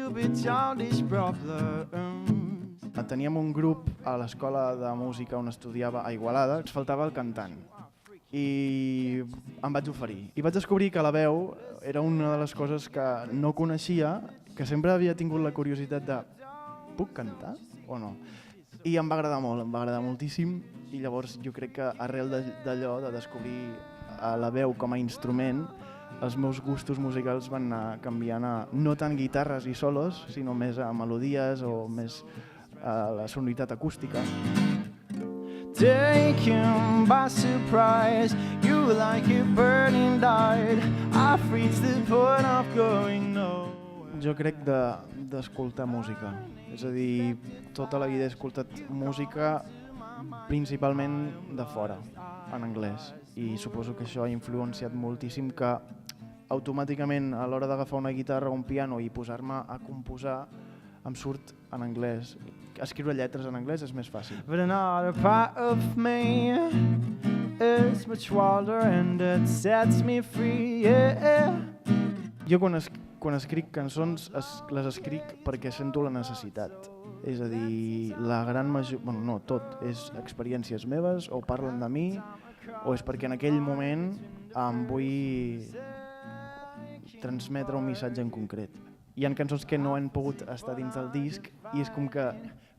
stupid childish problems. Teníem un grup a l'escola de música on estudiava a Igualada, ens faltava el cantant. I em vaig oferir. I vaig descobrir que la veu era una de les coses que no coneixia, que sempre havia tingut la curiositat de puc cantar o no? I em va agradar molt, em va agradar moltíssim, i llavors jo crec que arrel d'allò, de descobrir la veu com a instrument, els meus gustos musicals van anar canviant a no tant guitarres i solos, sinó més a melodies o més a la sonoritat acústica. Taken by surprise, you were like a burning died. I've reached the point of going nowhere. Jo crec d'escoltar música, és a dir, tota la vida he escoltat música principalment de fora, en anglès, i suposo que això ha influenciat moltíssim que automàticament a l'hora d'agafar una guitarra o un piano i posar-me a composar em surt en anglès. Escriure lletres en anglès és més fàcil. But another part of me is much wilder and it sets me free, yeah. Jo quan escric cançons les escric perquè sento la necessitat. És a dir, la gran bueno, no, tot, és experiències meves o parlen de mi o és perquè en aquell moment em vull transmetre un missatge en concret. Hi ha cançons que no han pogut estar dins del disc i és com que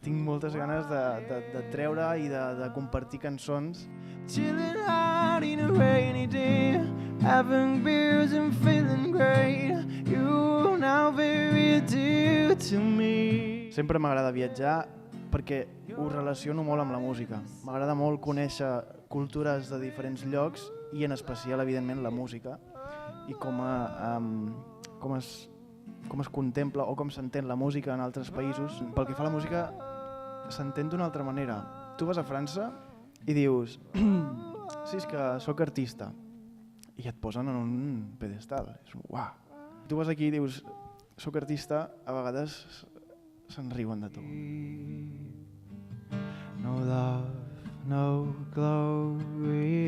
tinc moltes ganes de treure i de compartir cançons. Chilling out in a rainy day, having beers and feeling great. You now very dear to me. Sempre m'agrada viatjar perquè ho relaciono molt amb la música. M'agrada molt conèixer cultures de diferents llocs i en especial, evidentment, la música i com es contempla o com s'entén la música en altres països. Pel que fa a la música, s'entén d'una altra manera. Tu vas a França i dius sí, és que sóc artista i et posen en un pedestal. És un uah. Tu vas aquí i dius sóc artista, a vegades se'n riuen de tu. No love, no glory,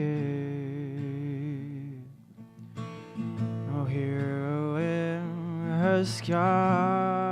no hero in her sky.